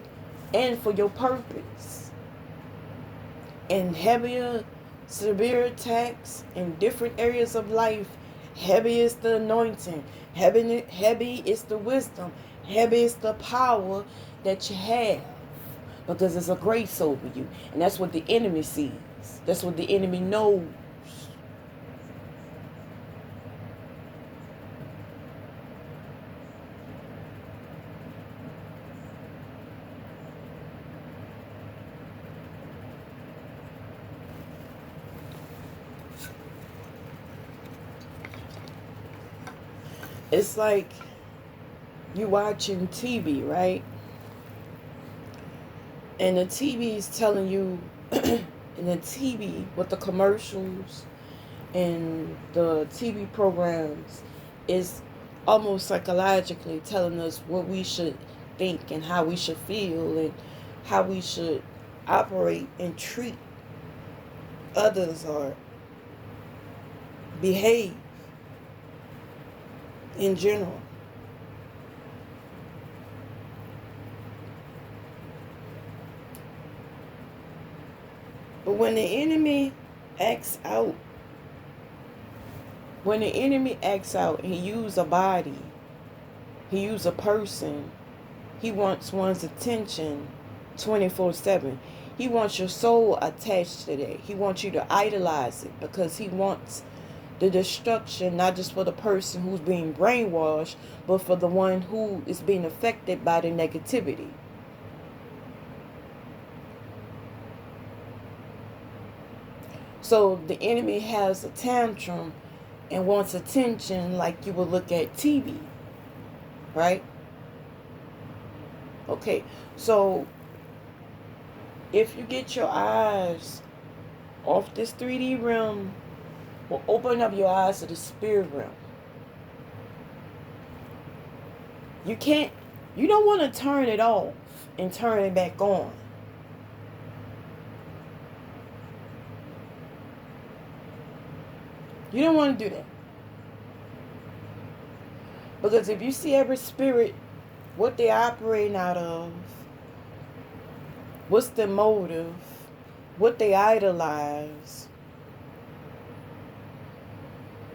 and for your purpose. And heavier, severe attacks in different areas of life, heavy is the anointing, heavy is the wisdom, heavy is the power that you have. Because there's a grace over you. And that's what the enemy sees. That's what the enemy knows. It's like you watching TV, right? And the TV is telling you, and the TV with the commercials and the TV programs is almost psychologically telling us what we should think and how we should feel and how we should operate and treat others or behave in general. But when the enemy acts out, he use a body, he use a person, he wants one's attention 24/7. He wants your soul attached to that. He wants you to idolize it because he wants the destruction, not just for the person who's being brainwashed, but for the one who is being affected by the negativity. So the enemy has a tantrum and wants attention like you would look at TV, right? Okay, so if you get your eyes off this 3D realm, will open up your eyes to the spirit realm. You don't want to turn it off and turn it back on. You don't want to do that. Because if you see every spirit, what they're operating out of, what's their motive, what they idolize,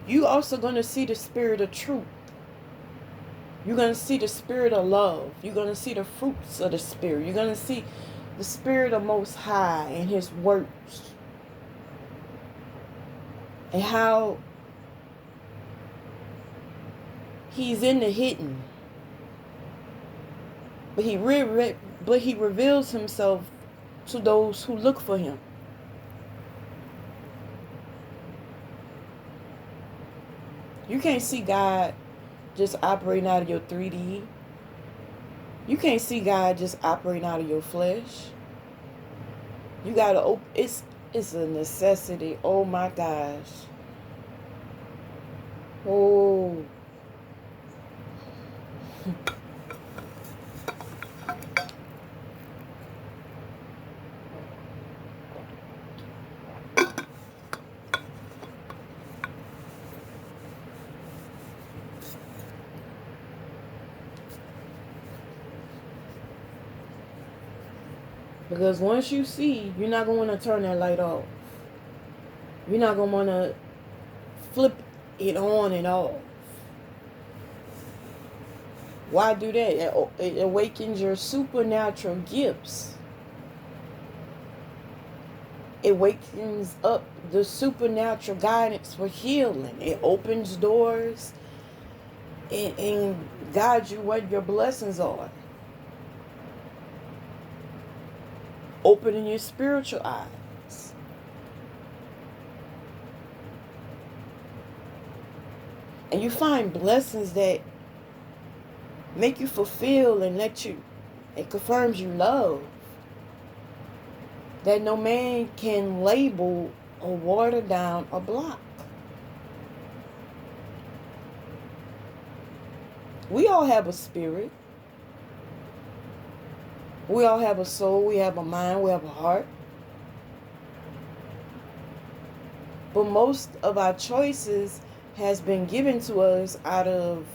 you also going to see the spirit of truth. You're going to see the spirit of love. You're going to see the fruits of the spirit. You're going to see the spirit of Most High and his works. And how he's in the hidden. But he reveals himself to those who look for him. You can't see God just operating out of your 3D. You can't see God just operating out of your flesh. You gotta open. It's a necessity. Oh my gosh. Oh. Because once you see, you're not going to want to turn that light off. You're not going to want to flip it on and off. Why do that? It awakens your supernatural gifts. It wakens up the supernatural guidance for healing. It opens doors and guides you what your blessings are. Opening your spiritual eyes. And you find blessings that make you fulfill and it confirms you love. That no man can label or water down or block. We all have a spirit. We all have a soul, we have a mind, we have a heart. But most of our choices has been given to us out of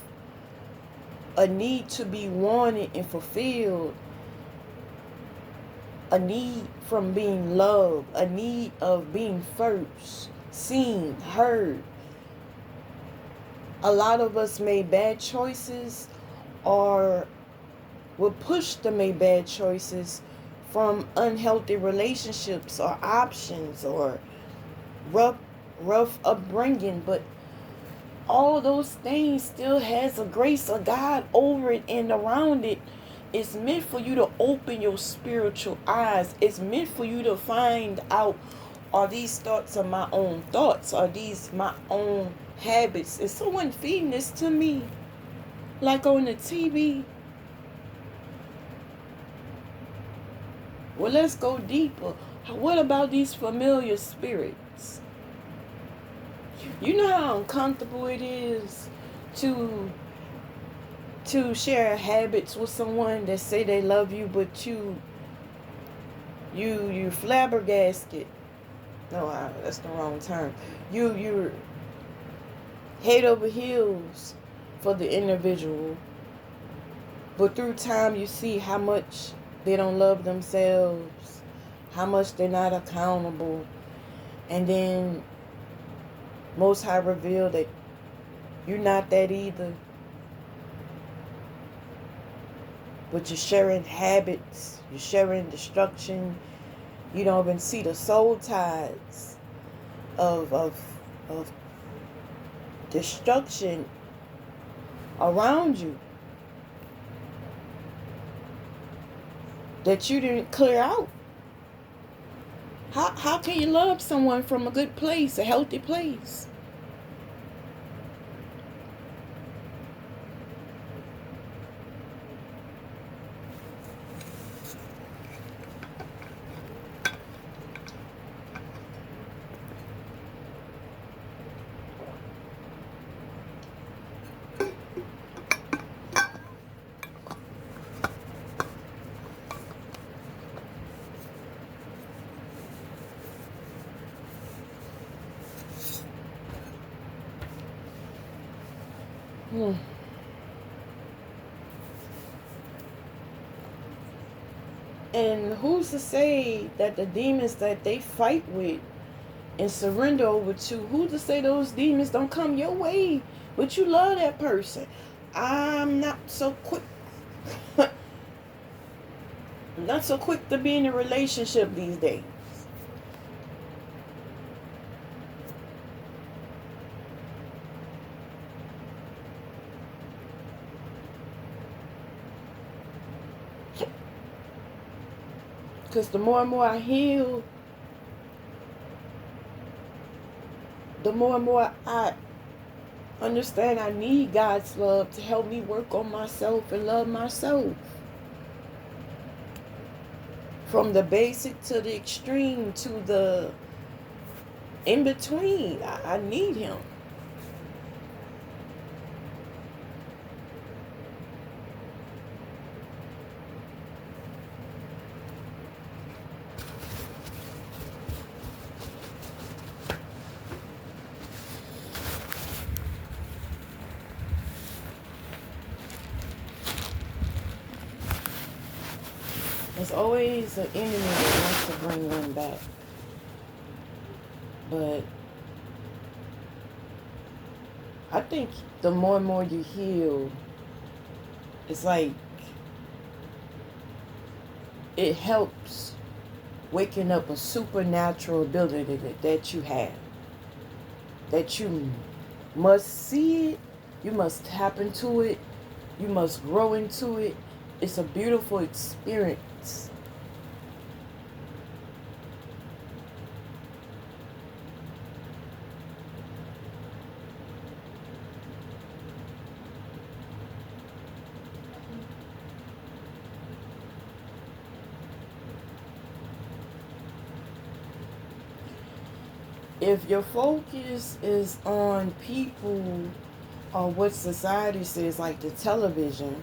a need to be wanted and fulfilled, a need from being loved, a need of being first, seen, heard. A lot of us made bad choices or will push to make bad choices from unhealthy relationships or options or rough upbringing, but all those things still has a grace of God over it and around it. It's meant for you to open your spiritual eyes. It's meant for you to find out, are these thoughts are my own thoughts? Are these my own habits? Is someone feeding this to me? like on the TV. Well, let's go deeper. What about these familiar spirits? You know how uncomfortable it is to share habits with someone that say they love you, but you flabbergasted. No, that's the wrong term. You're head over heels for the individual, but through time you see how much they don't love themselves, how much they're not accountable, and then Most High reveal that you're not that either. But you're sharing habits, you're sharing destruction. You don't even see the soul ties of destruction around you that you didn't clear out. How can you love someone from a good place, a healthy place? Hmm. And who's to say that the demons that they fight with and surrender over to, who's to say those demons don't come your way? But you love that person. I'm not so quick. Not so quick to be in a relationship these days. Because the more and more I heal, the more and more I understand I need God's love to help me work on myself and love myself. From the basic to the extreme to the in between, I need Him. There's always an enemy that wants to bring one back. But I think the more and more you heal, it's like it helps waking up a supernatural ability that you have. That you must see it, you must tap into it, you must grow into it. It's a beautiful experience. If your focus is on people or what society says, like the television,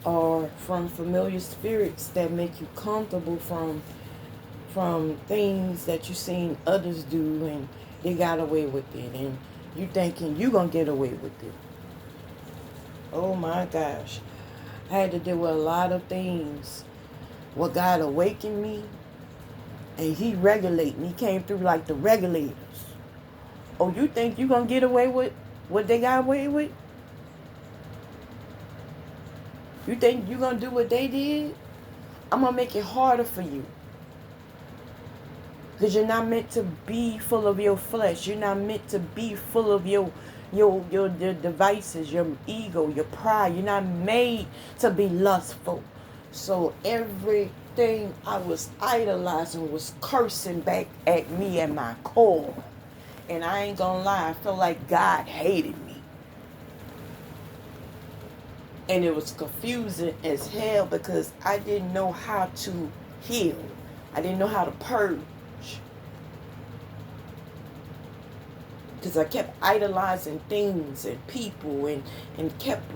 or from familiar spirits that make you comfortable from things that you seen others do and they got away with it, and you thinking you gonna get away with it. Oh my gosh. I had to deal with a lot of things. What God awakened me, and He regulate me. He came through like the regulators. Oh, you think you gonna get away with what they got away with? You think you gonna do what they did? I'm gonna make it harder for you. Because you're not meant to be full of your flesh. You're not meant to be full of your devices, your ego, your pride. You're not made to be lustful. So everything I was idolizing was cursing back at me at my core. And I ain't gonna lie, I felt like God hated me. And it was confusing as hell because I didn't know how to heal. I didn't know how to purge. Because I kept idolizing things and people and kept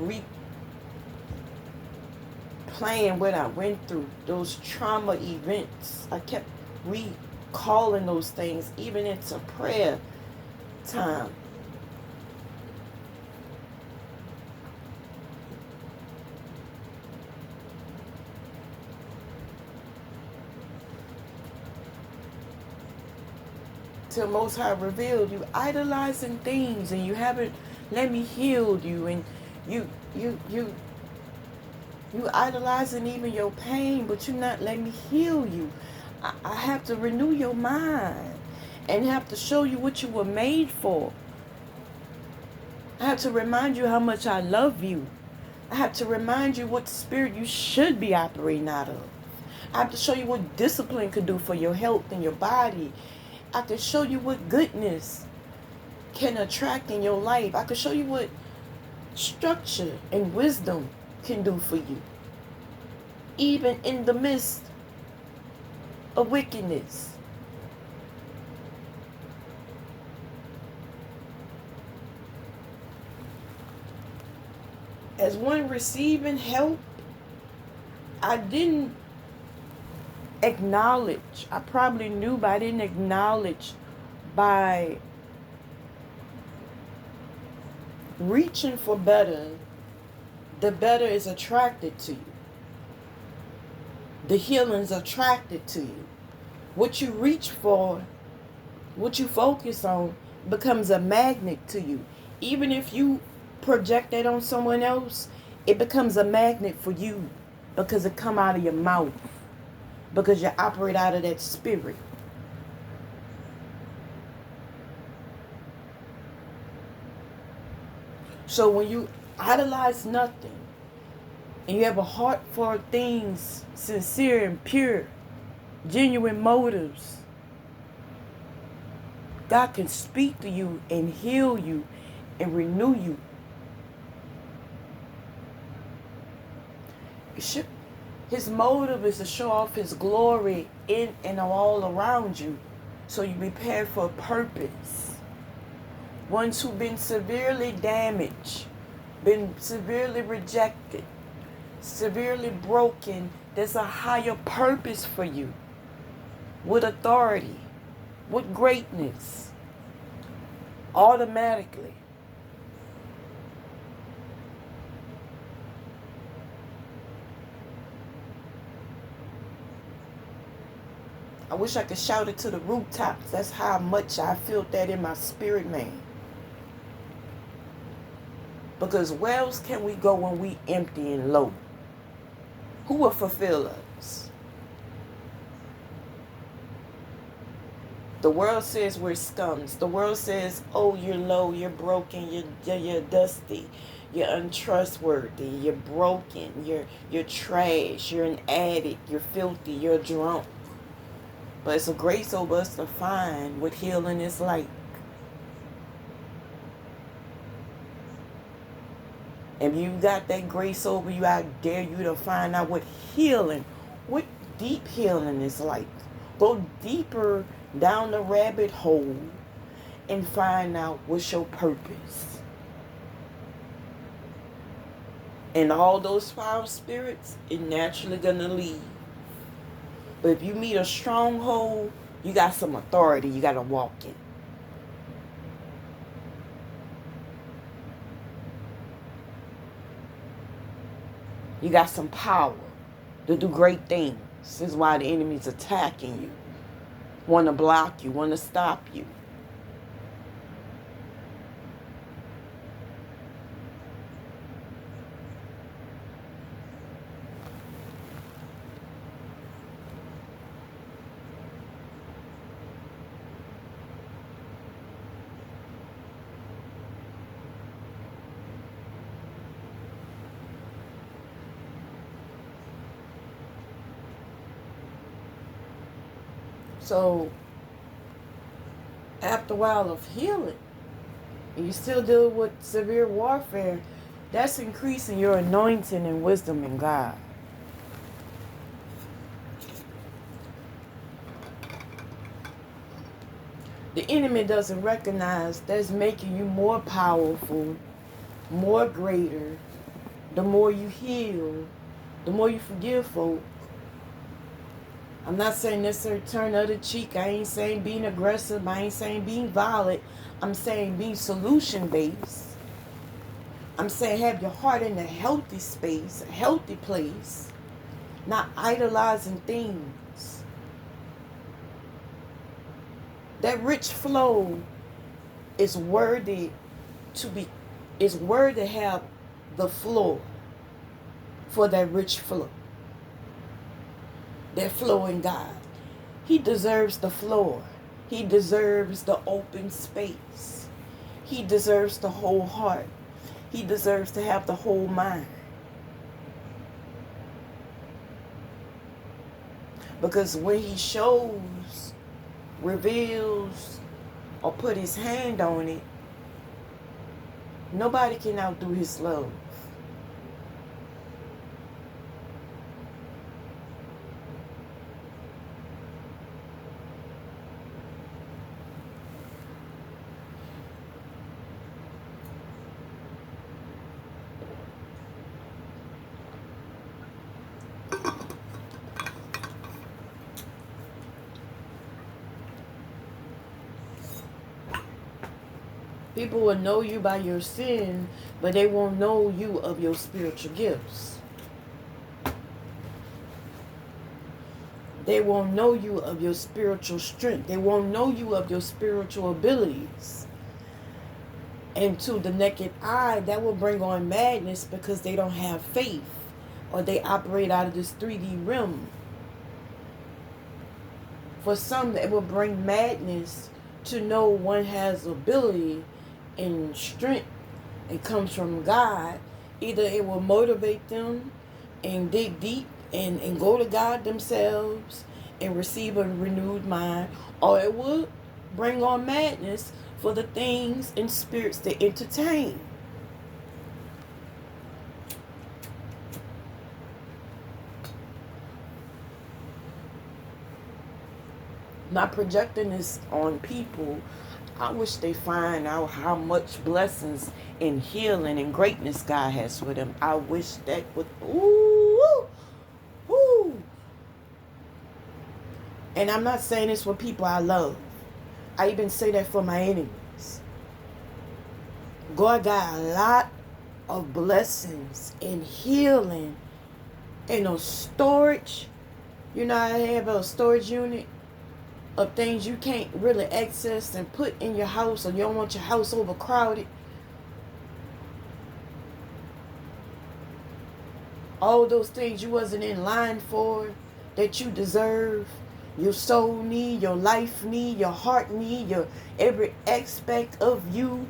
replaying what I went through. Those trauma events. I kept recalling those things even into prayer time. Till Most High revealed you idolizing things and you haven't let me heal you, and you you you you idolizing even your pain, but you're not letting me heal you. I have to renew your mind and have to show you what you were made for. I have to remind you how much I love you. I have to remind you what spirit you should be operating out of. I have to show you what discipline could do for your health and your body. I can show you what goodness can attract in your life. I can show you what structure and wisdom can do for you, even in the midst of wickedness. As one receiving help, I didn't acknowledge. I probably knew, but I didn't acknowledge by reaching for better. The better is attracted to you. The healing's attracted to you. What you reach for, what you focus on, becomes a magnet to you. Even if you project that on someone else, it becomes a magnet for you because it come out of your mouth, because you operate out of that spirit. So when you idolize nothing and you have a heart for things sincere and pure, genuine motives, God can speak to you and heal you and renew you. His motive is to show off his glory in and all around you, so you prepare for a purpose. Ones who've been severely damaged, been severely rejected, severely broken, there's a higher purpose for you, with authority, with greatness, automatically. I wish I could shout it to the rooftops. That's how much I felt that in my spirit, man. Because where else can we go when we empty and low? Who will fulfill us? The world says we're scums. The world says, oh, you're low, you're broken, you're dusty, you're untrustworthy, you're broken, you're trash, you're an addict, you're filthy, you're drunk. But it's a grace over us to find what healing is like. If you got that grace over you, I dare you to find out what deep healing is like. Go deeper down the rabbit hole and find out what's your purpose. And all those foul spirits are naturally gonna leave. But if you meet a stronghold, you got some authority you gotta walk in. You got some power to do great things. This is why the enemy's attacking you. Want to block you, want to stop you. So, after a while of healing, and you still deal with severe warfare, That's increasing your anointing and wisdom in God. The enemy doesn't recognize that's making you more powerful, more greater. The more you heal, the more you forgive folk. I'm not saying necessarily turn the other cheek. I ain't saying being aggressive. I ain't saying being violent. I'm saying being solution based. I'm saying have your heart in a healthy space, a healthy place, not idolizing things. That rich flow is worthy to have the floor for that rich flow. That flow in God. He deserves the floor. He deserves the open space. He deserves the whole heart. He deserves to have the whole mind. Because when he shows, reveals, or put his hand on it, nobody can outdo his love. People will know you by your sin, but they won't know you of your spiritual gifts. They won't know you of your spiritual strength. They won't know you of your spiritual abilities. And to the naked eye, that will bring on madness because they don't have faith, or they operate out of this 3D realm. For some, it will bring madness to know one has ability and strength. It comes from God. Either it will motivate them and dig deep and go to God themselves and receive a renewed mind, or it will bring on madness for the things and spirits they entertain. Not projecting this on people. I wish they find out how much blessings and healing and greatness God has for them. I wish that would, ooh, ooh. And I'm not saying this for people I love. I even say that for my enemies. God got a lot of blessings and healing and a storage. You know, I have a storage unit of things you can't really access and put in your house, or you don't want your house overcrowded. All those things you wasn't in line for, that you deserve, your soul need, your life need, your heart need, your every aspect of you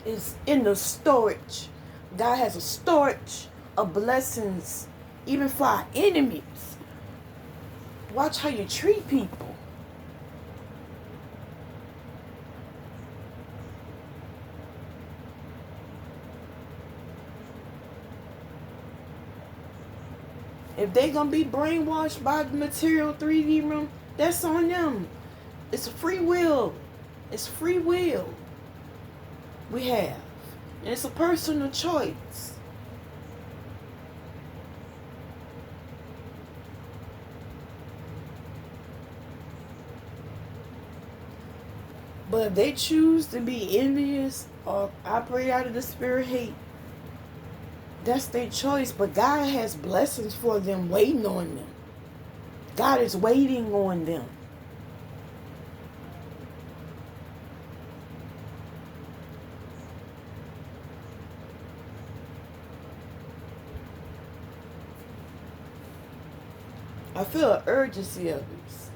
is in the storage. God has a storage of blessings even for our enemies. Watch how you treat people. If they gonna be brainwashed by the material 3D room, that's on them. It's free will. It's free will we have. And it's a personal choice. But if they choose to be envious or operate out of the spirit hate, that's their choice. But God has blessings for them waiting on them. God is waiting on them. I feel an urgency of this.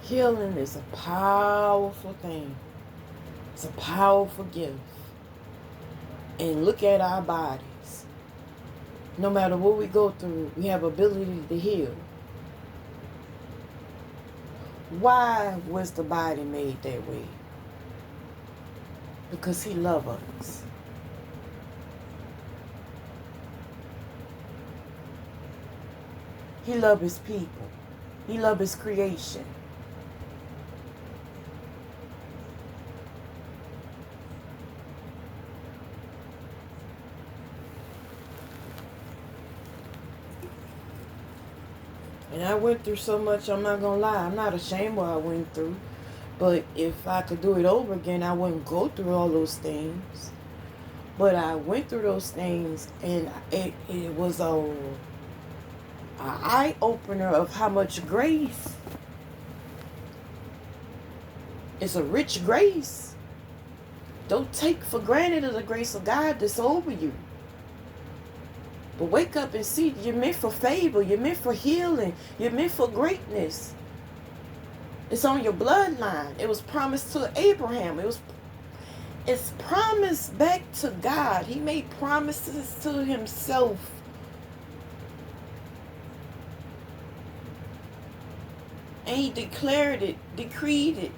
Healing is a powerful thing. It's a powerful gift. And look at our bodies. No matter what we go through, we have ability to heal. Why was the body made that way? Because he loves us. He loves his people. He loves his creation. And I went through so much, I'm not going to lie. I'm not ashamed what I went through. But if I could do it over again, I wouldn't go through all those things. But I went through those things, and it was a eye-opener of how much grace. It's a rich grace. Don't take for granted the grace of God that's over you. But wake up and see you're meant for favor. You're meant for healing. You're meant for greatness. It's on your bloodline. It was promised to Abraham. It's promised back to God. He made promises to himself. And he declared it, decreed it.